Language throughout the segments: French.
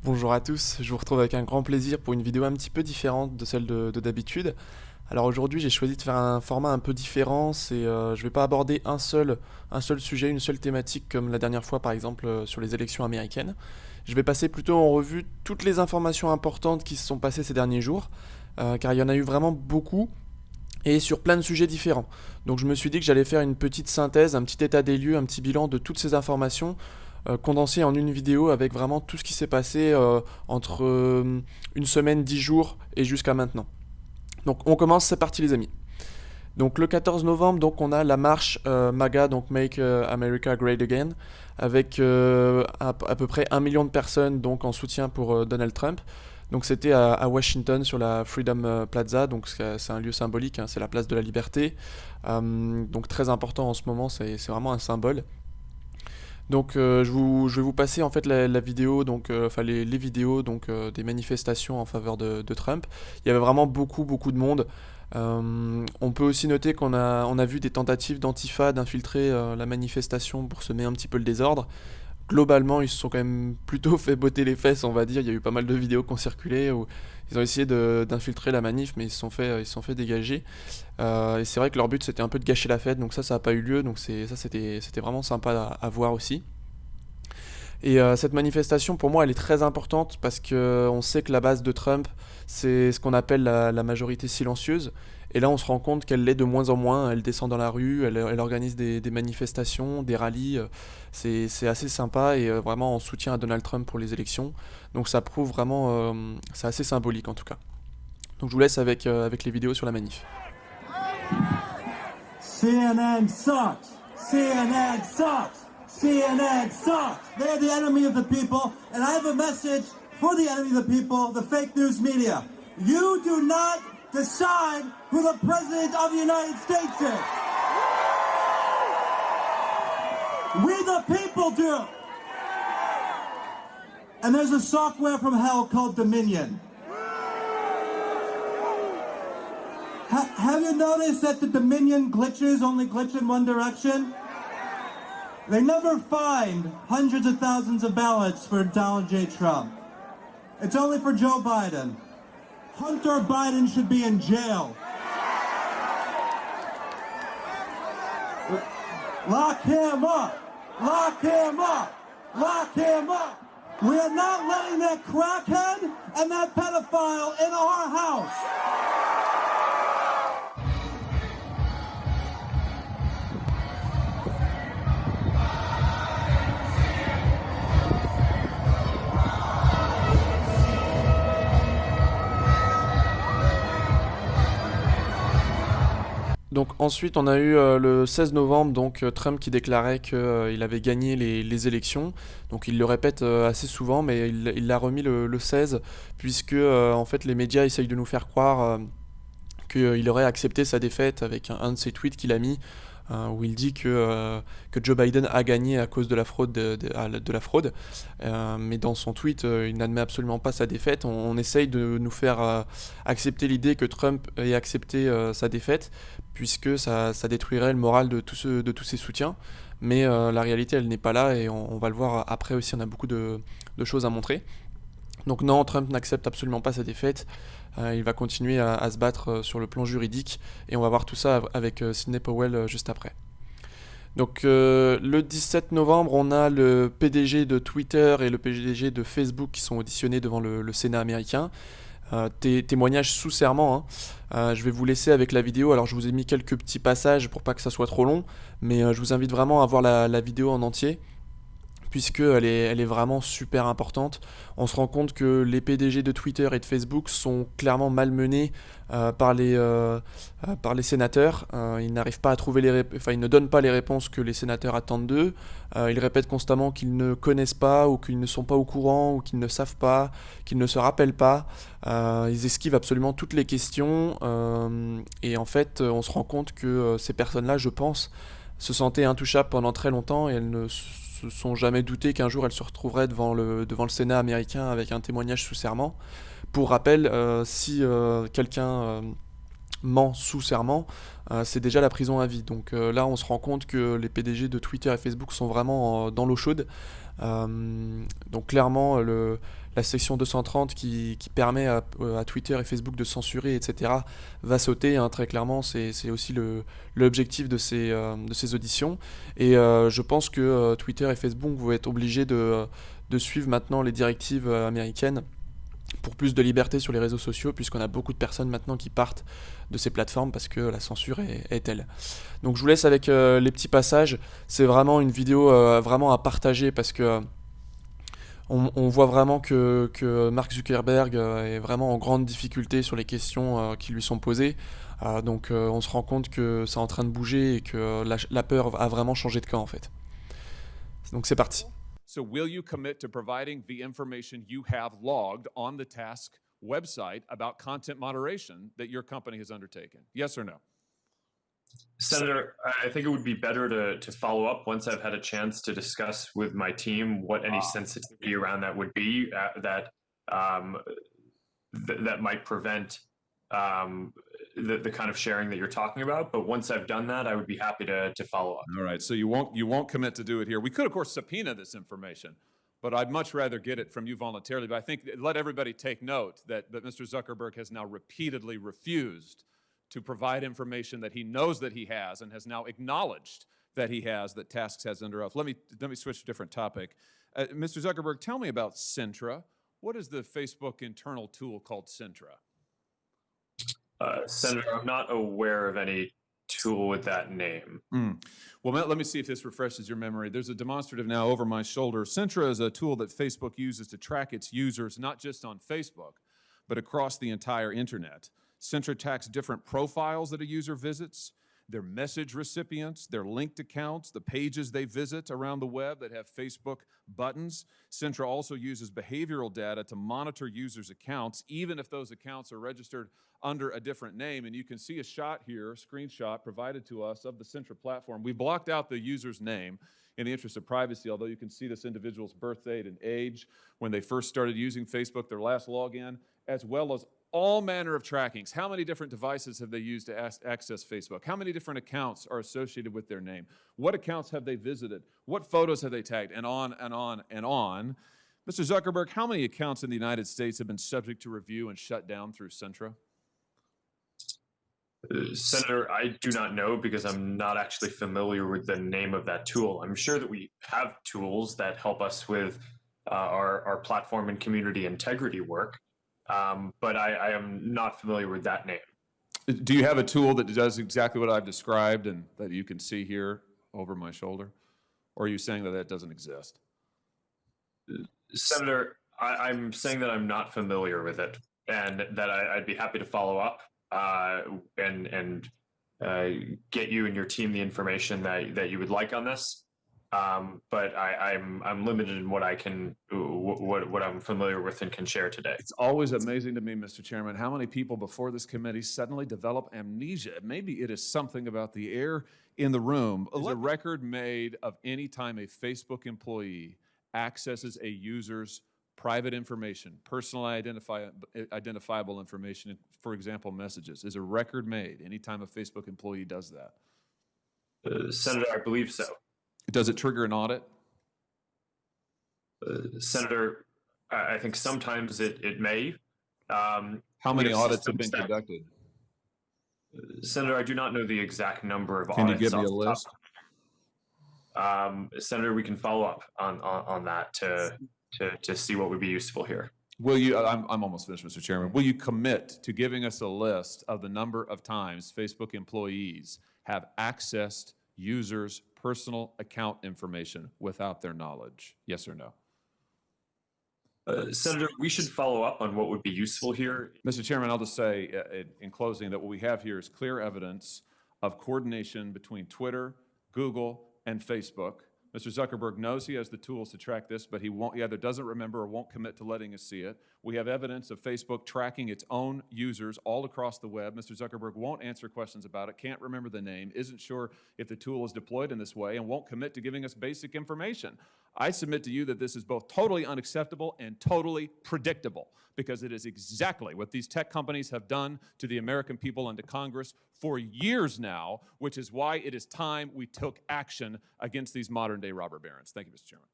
Bonjour à tous, je vous retrouve avec un grand plaisir pour une vidéo un petit peu différente de celle de d'habitude. Alors aujourd'hui j'ai choisi de faire un format un peu différent, je vais pas aborder un seul sujet, une seule thématique comme la dernière fois par exemple sur les élections américaines. Je vais passer plutôt en revue toutes les informations importantes qui se sont passées ces derniers jours, car il y en a eu vraiment beaucoup et sur plein de sujets différents. Donc je me suis dit que j'allais faire une petite synthèse, un petit état des lieux, un petit bilan de toutes ces informations condensées en une vidéo avec vraiment tout ce qui s'est passé entre une semaine, 10 jours et jusqu'à maintenant. Donc on commence, c'est parti les amis. Donc le 14 novembre, donc on a la marche MAGA, donc Make America Great Again, avec à peu près 1 million de personnes donc en soutien pour Donald Trump. Donc c'était à Washington sur la Freedom Plaza, donc c'est un lieu symbolique, hein, c'est la place de la liberté. Donc très important en ce moment, c'est vraiment un symbole. Donc je vais vous passer en fait la vidéo, donc enfin les vidéos donc des manifestations en faveur de Trump. Il y avait vraiment beaucoup de monde. On peut aussi noter qu'on a vu des tentatives d'Antifa d'infiltrer la manifestation pour semer un petit peu le désordre. Globalement, ils se sont quand même plutôt fait botter les fesses, on va dire. Il y a eu pas mal de vidéos qui ont circulé où ils ont essayé d'infiltrer la manif, mais ils se sont fait dégager. Et c'est vrai que leur but c'était un peu de gâcher la fête, donc ça n'a pas eu lieu. Donc c'était vraiment sympa à voir aussi. Et cette manifestation, pour moi, elle est très importante parce que on sait que la base de Trump, c'est ce qu'on appelle la majorité silencieuse. Et là, on se rend compte qu'elle l'est de moins en moins. Elle descend dans la rue, elle organise des manifestations, des rallyes. C'est assez sympa et vraiment en soutien à Donald Trump pour les élections. Donc ça prouve vraiment, c'est assez symbolique en tout cas. Donc je vous laisse avec les vidéos sur la manif. CNN sucks. CNN sucks. CNN sucks. They're the enemy of the people, and I have a message for the enemy of the people, the fake news media. You do not decide who the President of the United States is. We the people do. And there's a software from hell called Dominion. Have you noticed that the Dominion glitches only glitch in one direction? They never find hundreds of thousands of ballots for Donald J. Trump. It's only for Joe Biden. Hunter Biden should be in jail. Lock him up! Lock him up! Lock him up! We are not letting that crackhead and that pedophile in our house! Donc ensuite on a eu le 16 novembre donc Trump qui déclarait qu'il avait gagné les élections. Donc il le répète assez souvent mais il l'a remis le 16 puisque en fait les médias essayent de nous faire croire qu'il aurait accepté sa défaite avec un de ses tweets qu'il a mis où il dit que Joe Biden a gagné à cause de la fraude. De la fraude. Mais dans son tweet, il n'admet absolument pas sa défaite. On essaye de nous faire accepter l'idée que Trump ait accepté sa défaite, puisque ça détruirait le moral de tous ses soutiens. Mais la réalité, elle n'est pas là, et on va le voir après aussi, on a beaucoup de choses à montrer. Donc non, Trump n'accepte absolument pas sa défaite. Il va continuer à se battre sur le plan juridique et on va voir tout ça avec Sidney Powell juste après. Donc le 17 novembre, on a le PDG de Twitter et le PDG de Facebook qui sont auditionnés devant le Sénat américain. Témoignages sous serment. Je vais vous laisser avec la vidéo. Alors je vous ai mis quelques petits passages pour pas que ça soit trop long, mais je vous invite vraiment à voir la vidéo en entier, puisqu'elle est vraiment super importante. On se rend compte que les PDG de Twitter et de Facebook sont clairement malmenés par les sénateurs. Ils n'arrivent pas à trouver ils ne donnent pas les réponses que les sénateurs attendent d'eux. Ils répètent constamment qu'ils ne connaissent pas, ou qu'ils ne sont pas au courant, ou qu'ils ne savent pas, qu'ils ne se rappellent pas. Ils esquivent absolument toutes les questions. Et en fait, on se rend compte que ces personnes-là, je pense, se sentaient intouchables pendant très longtemps et elles ne se sont jamais doutées qu'un jour elles se retrouveraient devant le Sénat américain avec un témoignage sous serment. Pour rappel, si quelqu'un ment sous serment, c'est déjà la prison à vie. Donc là, on se rend compte que les PDG de Twitter et Facebook sont vraiment dans l'eau chaude. Donc clairement, la section 230 qui permet à Twitter et Facebook de censurer, etc., va sauter, hein, très clairement. C'est aussi l'objectif de ces auditions. Et je pense que Twitter et Facebook vont être obligés de suivre maintenant les directives américaines pour plus de liberté sur les réseaux sociaux, puisqu'on a beaucoup de personnes maintenant qui partent de ces plateformes parce que la censure est telle. Donc je vous laisse avec les petits passages. C'est vraiment une vidéo vraiment à partager parce que on voit vraiment que Mark Zuckerberg est vraiment en grande difficulté sur les questions qui lui sont posées. Donc on se rend compte que c'est en train de bouger et que la peur a vraiment changé de camp en fait. Donc c'est parti. So will you commit to providing the information you have logged on the task website about content moderation that your company has undertaken? Yes or no? Senator, I think it would be better to follow up once I've had a chance to discuss with my team what any sensitivity around that would be that might prevent the kind of sharing that you're talking about. But once I've done that, I would be happy to follow up. All right, so you won't commit to do it here. We could, of course, subpoena this information, but I'd much rather get it from you voluntarily. But I think let everybody take note that Mr. Zuckerberg has now repeatedly refused to provide information that he knows that he has and has now acknowledged that he has, that Tasks has under oath. Let me switch to a different topic. Mr. Zuckerberg, tell me about Sintra. What is the Facebook internal tool called Sintra? Senator, I'm not aware of any tool with that name. Well, let me see if this refreshes your memory. There's a demonstrative now over my shoulder. Sintra is a tool that Facebook uses to track its users, not just on Facebook, but across the entire internet. Sintra tracks different profiles that a user visits, their message recipients, their linked accounts, the pages they visit around the web that have Facebook buttons. Sintra also uses behavioral data to monitor users' accounts, even if those accounts are registered under a different name. And you can see a shot here, a screenshot provided to us of the Sintra platform. We blocked out the user's name in the interest of privacy, although you can see this individual's birth date and age, when they first started using Facebook, their last login, as well as all manner of trackings. How many different devices have they used to access Facebook? How many different accounts are associated with their name? What accounts have they visited? What photos have they tagged? And on and on and on. Mr. Zuckerberg, how many accounts in the United States have been subject to review and shut down through Sintra? Senator, I do not know because I'm not actually familiar with the name of that tool. I'm sure that we have tools that help us with our platform and community integrity work. But I am not familiar with that name. Do you have a tool that does exactly what I've described and that you can see here over my shoulder? Or are you saying that that doesn't exist? Senator, I'm saying that I'm not familiar with it and that I'd be happy to follow up and get you and your team the information that you would like on this. But I'm limited in what I'm familiar with and can share today. It's always amazing to me, Mr. Chairman, how many people before this committee suddenly develop amnesia. Maybe it is something about the air in the room. Is a record made of any time a Facebook employee accesses a user's private information, personally identifiable information, for example, messages? Is a record made anytime a Facebook employee does that? Senator, I believe so. Does it trigger an audit? Senator, I think sometimes it may. How many audits have been conducted? Senator, I do not know the exact number of audits. Can you give me a list? Senator, we can follow up on that to see what would be useful here. Will you, I'm almost finished, Mr. Chairman. Will you commit to giving us a list of the number of times Facebook employees have accessed users' personal account information without their knowledge? Yes or no? Senator, we should follow up on what would be useful here. Mr. Chairman, I'll just say in closing that what we have here is clear evidence of coordination between Twitter, Google, and Facebook. Mr. Zuckerberg knows he has the tools to track this, but he either doesn't remember or won't commit to letting us see it. We have evidence of Facebook tracking its own users all across the web. Mr. Zuckerberg won't answer questions about it, can't remember the name, isn't sure if the tool is deployed in this way, and won't commit to giving us basic information. I submit to you that this is both totally unacceptable and totally predictable, because it is exactly what these tech companies have done to the American people and to Congress for years now, which is why it is time we took action against these modern-day robber barons. Thank you, Mr. Chairman.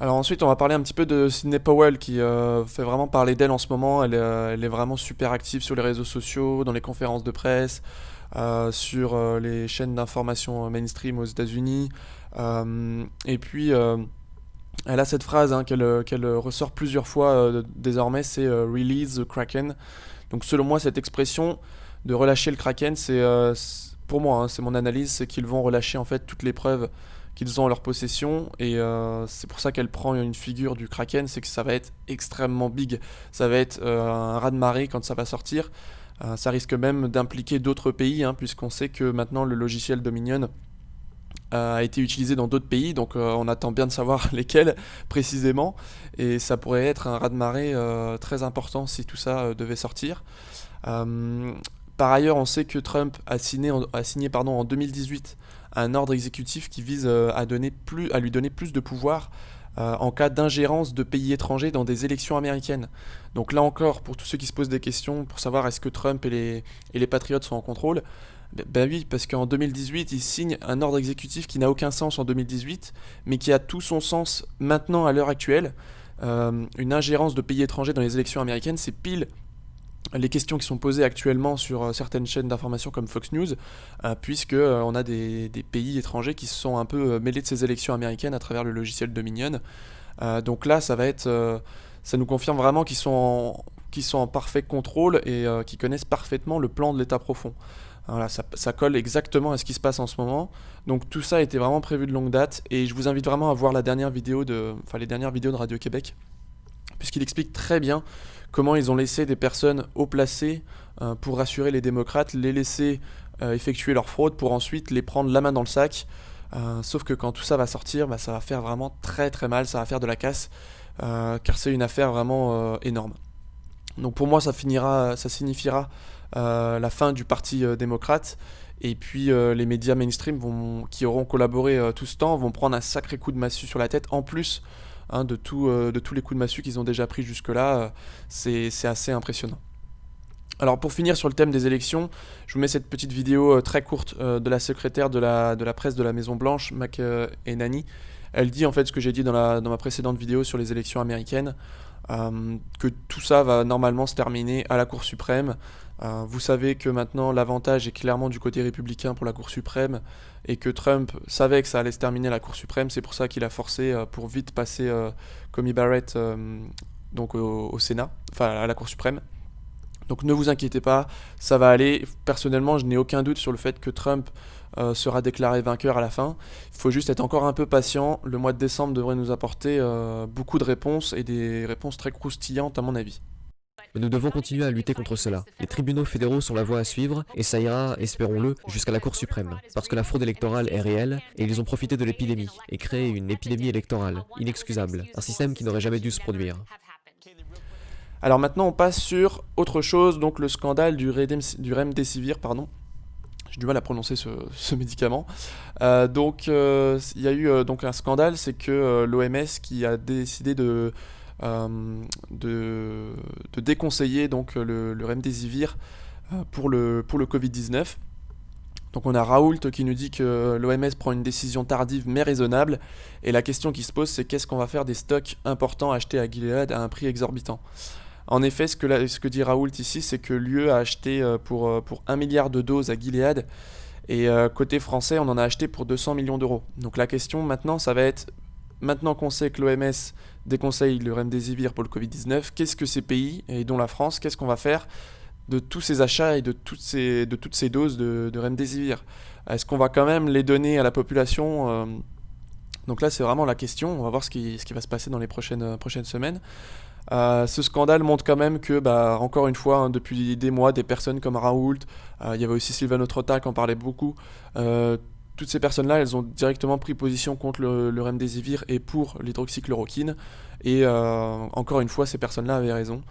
Alors ensuite, on va parler un petit peu de Sidney Powell qui fait vraiment parler d'elle en ce moment. Elle est vraiment super active sur les réseaux sociaux, dans les conférences de presse, sur les chaînes d'information mainstream aux États-Unis. Et puis, elle a cette phrase qu'elle ressort plusieurs fois désormais, c'est Release the Kraken. Donc selon moi, cette expression de relâcher le Kraken, pour moi, hein, c'est mon analyse, c'est qu'ils vont relâcher en fait toutes les preuves qu'ils ont en leur possession, et c'est pour ça qu'elle prend une figure du Kraken, c'est que ça va être extrêmement big, ça va être un raz-de-marée quand ça va sortir. Ça risque même d'impliquer d'autres pays, hein, puisqu'on sait que maintenant le logiciel Dominion a été utilisé dans d'autres pays, donc on attend bien de savoir lesquels précisément, et ça pourrait être un raz-de-marée très important si tout ça devait sortir. Par ailleurs, on sait que Trump a signé en 2018 un ordre exécutif qui vise à lui donner plus de pouvoir en cas d'ingérence de pays étrangers dans des élections américaines. Donc là encore, pour tous ceux qui se posent des questions pour savoir est-ce que Trump et les patriotes sont en contrôle, ben oui, parce qu'en 2018, il signe un ordre exécutif qui n'a aucun sens en 2018, mais qui a tout son sens maintenant à l'heure actuelle. Une ingérence de pays étrangers dans les élections américaines, c'est pile les questions qui sont posées actuellement sur certaines chaînes d'information comme Fox News, puisque on a des pays étrangers qui se sont un peu mêlés de ces élections américaines à travers le logiciel Dominion. Donc là, ça nous confirme vraiment qu'ils sont en parfait contrôle et qu'ils connaissent parfaitement le plan de l'État profond. Voilà, ça colle exactement à ce qui se passe en ce moment. Donc tout ça a été vraiment prévu de longue date, et je vous invite vraiment à voir les dernières vidéos de Radio-Québec, puisqu'il explique très bien comment ils ont laissé des personnes haut placées pour rassurer les démocrates, les laisser effectuer leur fraude pour ensuite les prendre la main dans le sac. Sauf que quand tout ça va sortir, ça va faire vraiment très très mal, ça va faire de la casse, car c'est une affaire vraiment énorme. Donc pour moi, ça signifiera la fin du parti démocrate, et puis les médias mainstream qui auront collaboré tout ce temps vont prendre un sacré coup de massue sur la tête, en plus de tous les coups de massue qu'ils ont déjà pris jusque-là. C'est assez impressionnant. Alors pour finir sur le thème des élections, je vous mets cette petite vidéo très courte de la secrétaire de la presse de la Maison Blanche, McEnany. Elle dit en fait ce que j'ai dit dans ma précédente vidéo sur les élections américaines, que tout ça va normalement se terminer à la Cour suprême. Vous savez que maintenant l'avantage est clairement du côté républicain pour la Cour suprême, et que Trump savait que ça allait se terminer à la Cour suprême, c'est pour ça qu'il a forcé pour vite passer Coney Barrett donc au Sénat, enfin à la Cour suprême. Donc ne vous inquiétez pas, ça va aller. Personnellement, je n'ai aucun doute sur le fait que Trump sera déclaré vainqueur à la fin. Il faut juste être encore un peu patient. Le mois de décembre devrait nous apporter beaucoup de réponses, et des réponses très croustillantes à mon avis. Mais nous devons continuer à lutter contre cela. Les tribunaux fédéraux sont la voie à suivre, et ça ira, espérons-le, jusqu'à la Cour suprême. Parce que la fraude électorale est réelle, et ils ont profité de l'épidémie, et créé une épidémie électorale, inexcusable, un système qui n'aurait jamais dû se produire. Alors maintenant, on passe sur autre chose, donc le scandale du Remdesivir, pardon. J'ai du mal à prononcer ce médicament. Il y a eu donc un scandale, c'est que l'OMS qui a décidé de déconseiller donc le Remdesivir pour le Covid-19. Donc on a Raoult qui nous dit que l'OMS prend une décision tardive mais raisonnable, et la question qui se pose, c'est qu'est-ce qu'on va faire des stocks importants achetés à Gilead à un prix exorbitant. En effet, ce que dit Raoult ici, c'est que l'UE a acheté pour 1 milliard de doses à Gilead, et côté français, on en a acheté pour 200 millions d'euros. Donc la question maintenant, ça va être, maintenant qu'on sait que l'OMS déconseille le Remdesivir pour le Covid-19, qu'est-ce que ces pays, et dont la France, qu'est-ce qu'on va faire de tous ces achats et de toutes ces doses de Remdesivir? Est-ce qu'on va quand même les donner à la population? Donc là, c'est vraiment la question. On va voir ce qui va se passer dans les prochaines semaines. Ce scandale montre quand même que, encore une fois, depuis des mois, des personnes comme Raoult, il y avait aussi Silvano Trotta qui en parlait beaucoup, toutes ces personnes-là, elles ont directement pris position contre le Remdesivir et pour l'hydroxychloroquine, et encore une fois, ces personnes-là avaient raison.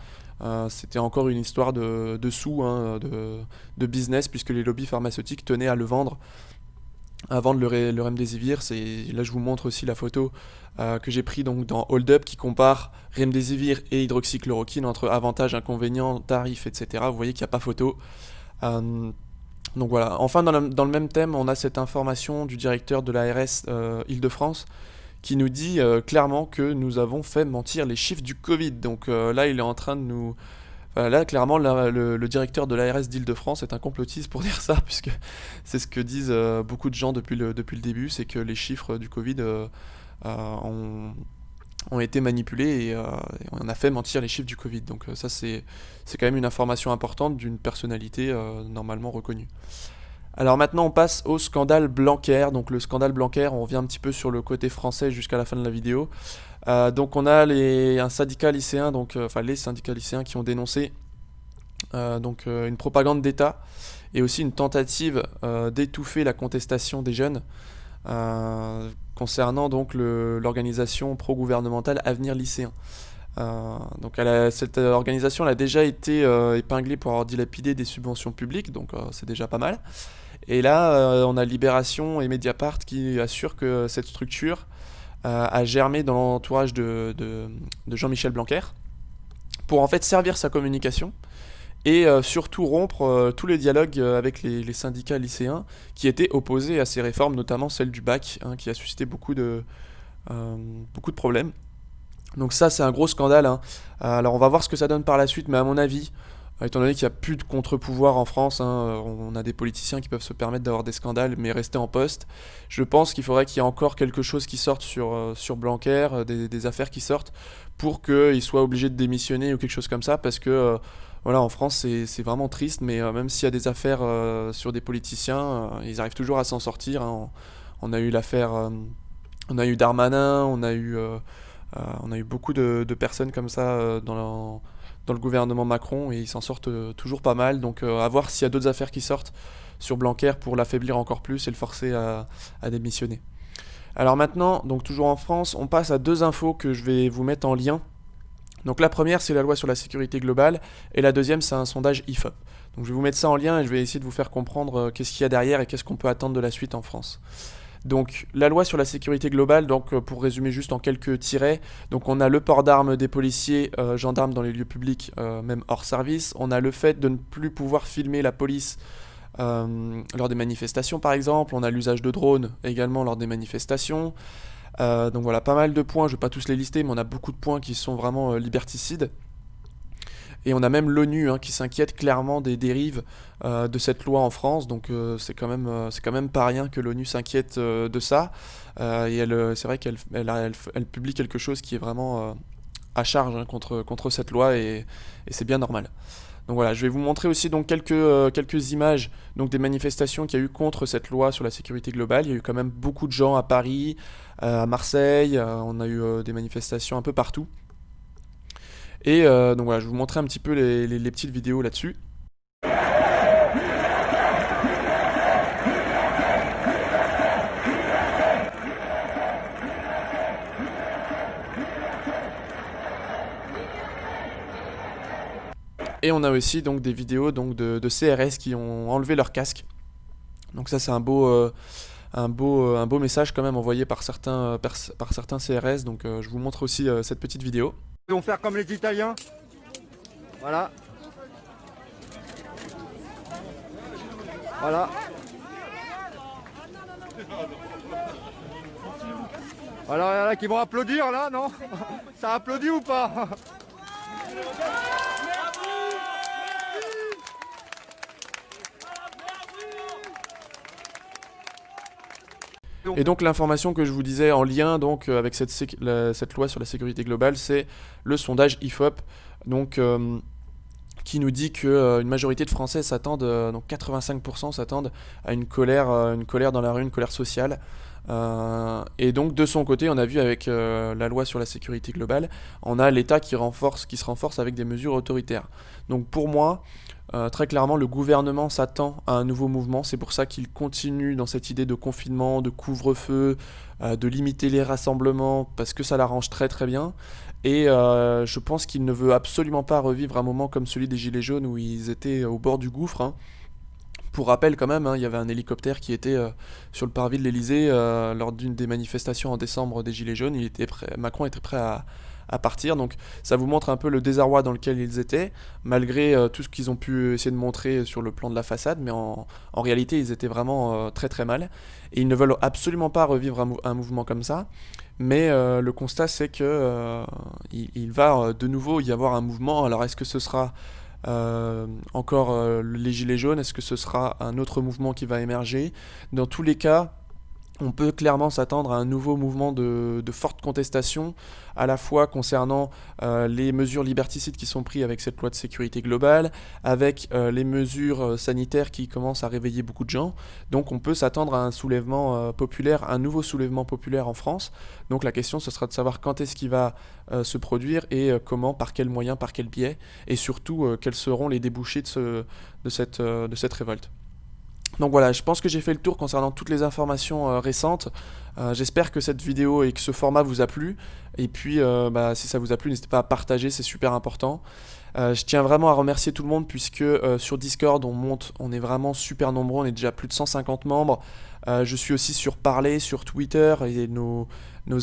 C'était encore une histoire de sous, de business, puisque les lobbies pharmaceutiques tenaient à le vendre, le Remdesivir. Là, je vous montre aussi la photo que j'ai prise donc dans Hold Up, qui compare Remdesivir et hydroxychloroquine entre avantages, inconvénients, tarifs, etc. Vous voyez qu'il n'y a pas photo. Donc voilà. Enfin, dans le même thème, on a cette information du directeur de l'ARS Île-de-France qui nous dit clairement que nous avons fait mentir les chiffres du Covid. Donc là, il est en train de nous... Enfin, là, clairement, le directeur de l'ARS d'Île-de-France est un complotiste pour dire ça, puisque c'est ce que disent beaucoup de gens depuis le début, c'est que les chiffres du Covid ont été manipulés et on a fait mentir les chiffres du Covid. Donc ça, c'est quand même une information importante d'une personnalité normalement reconnue. Alors maintenant, on passe au scandale Blanquer. Donc le scandale Blanquer, on revient un petit peu sur le côté français jusqu'à la fin de la vidéo. Donc on a un syndicat lycéen, les syndicats lycéens qui ont dénoncé une propagande d'État et aussi une tentative d'étouffer la contestation des jeunes concernant donc l'organisation pro-gouvernementale Avenir Lycéen. Donc cette organisation elle a déjà été épinglée pour avoir dilapidé des subventions publiques, donc c'est déjà pas mal. Et là, on a Libération et Mediapart qui assurent que cette structure a germé dans l'entourage de Jean-Michel Blanquer pour en fait servir sa communication et surtout rompre tous les dialogues avec les syndicats lycéens qui étaient opposés à ces réformes, notamment celle du bac, qui a suscité beaucoup de problèmes. Donc ça, c'est un gros scandale. Alors on va voir ce que ça donne par la suite, mais à mon avis, étant donné qu'il n'y a plus de contre-pouvoir en France, on a des politiciens qui peuvent se permettre d'avoir des scandales, mais rester en poste. Je pense qu'il faudrait qu'il y ait encore quelque chose qui sorte sur Blanquer, des affaires qui sortent, pour qu'il soit obligé de démissionner ou quelque chose comme ça, parce que voilà, en France, c'est vraiment triste, mais même s'il y a des affaires sur des politiciens, ils arrivent toujours à s'en sortir. On a eu l'affaire, on a eu Darmanin, on a eu beaucoup de personnes comme ça dans le gouvernement Macron et ils s'en sortent toujours pas mal. Donc à voir s'il y a d'autres affaires qui sortent sur Blanquer pour l'affaiblir encore plus et le forcer à démissionner. Alors maintenant, donc toujours en France, on passe à deux infos que je vais vous mettre en lien. Donc la première, c'est la loi sur la sécurité globale et la deuxième, c'est un sondage IFOP. Donc je vais vous mettre ça en lien et je vais essayer de vous faire comprendre qu'est-ce qu'il y a derrière et qu'est-ce qu'on peut attendre de la suite en France. Donc la loi sur la sécurité globale, donc pour résumer juste en quelques tirets, donc on a le port d'armes des policiers, gendarmes dans les lieux publics, même hors service. On a le fait de ne plus pouvoir filmer la police lors des manifestations par exemple. On a l'usage de drones également lors des manifestations. Donc voilà, pas mal de points, je ne vais pas tous les lister, mais on a beaucoup de points qui sont vraiment liberticides. Et on a même l'ONU qui s'inquiète clairement des dérives de cette loi en France, donc c'est quand même pas rien que l'ONU s'inquiète de ça. Et c'est vrai qu'elle publie quelque chose qui est vraiment à charge contre cette loi et c'est bien normal. Donc voilà, je vais vous montrer aussi donc quelques images donc des manifestations qu'il y a eu contre cette loi sur la sécurité globale. Il y a eu quand même beaucoup de gens à Paris, à Marseille, on a eu des manifestations un peu partout. Et donc voilà, je vais vous montrer un petit peu les petites vidéos là-dessus. Et on a aussi donc des vidéos donc de CRS qui ont enlevé leur casque. Donc ça c'est un beau message quand même envoyé par certains CRS. Donc je vous montre aussi cette petite vidéo. Ils vont faire comme les Italiens. Voilà. Voilà. Alors il y en a qui vont applaudir là, non? Ça applaudit ou pas? Et donc l'information que je vous disais en lien donc avec cette loi sur la sécurité globale, c'est le sondage IFOP, donc qui nous dit que une majorité de Français s'attendent, donc 85% s'attendent à une colère dans la rue, une colère sociale. Et donc de son côté, on a vu avec la loi sur la sécurité globale, on a l'État qui se renforce avec des mesures autoritaires. Donc pour moi, très clairement, le gouvernement s'attend à un nouveau mouvement. C'est pour ça qu'il continue dans cette idée de confinement, de couvre-feu, de limiter les rassemblements, parce que ça l'arrange très très bien. Et je pense qu'il ne veut absolument pas revivre un moment comme celui des Gilets jaunes où ils étaient au bord du gouffre. Pour rappel quand même, il y avait un hélicoptère qui était sur le parvis de l'Elysée lors d'une des manifestations en décembre des Gilets jaunes. Macron était prêt à partir, donc ça vous montre un peu le désarroi dans lequel ils étaient, malgré tout ce qu'ils ont pu essayer de montrer sur le plan de la façade, mais en réalité ils étaient vraiment très très mal, et ils ne veulent absolument pas revivre un mouvement comme ça, mais le constat c'est que il va de nouveau y avoir un mouvement. Alors est-ce que ce sera encore les gilets jaunes? Est-ce que ce sera un autre mouvement qui va émerger? Dans tous les cas, on peut clairement s'attendre à un nouveau mouvement de forte contestation, à la fois concernant les mesures liberticides qui sont prises avec cette loi de sécurité globale, avec les mesures sanitaires qui commencent à réveiller beaucoup de gens. Donc on peut s'attendre à un soulèvement populaire, un nouveau soulèvement populaire en France. Donc la question, ce sera de savoir quand est-ce qu'il va se produire et comment, par quels moyens, par quel biais, et surtout quels seront les débouchés de cette révolte. Donc voilà, je pense que j'ai fait le tour concernant toutes les informations récentes. J'espère que cette vidéo et que ce format vous a plu. Et puis, si ça vous a plu, n'hésitez pas à partager, c'est super important. Je tiens vraiment à remercier tout le monde puisque sur Discord, on est vraiment super nombreux, on est déjà plus de 150 membres. Je suis aussi sur Parler, sur Twitter, et nos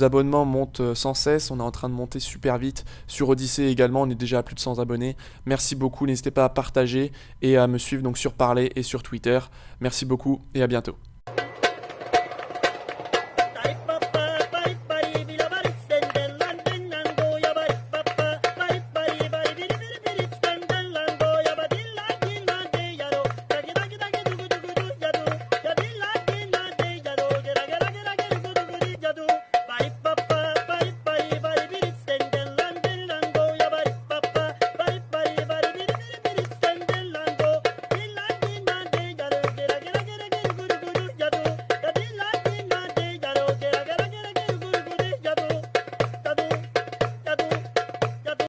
abonnements montent sans cesse. On est en train de monter super vite. Sur Odyssée également, on est déjà à plus de 100 abonnés. Merci beaucoup, n'hésitez pas à partager et à me suivre donc sur Parler et sur Twitter. Merci beaucoup et à bientôt.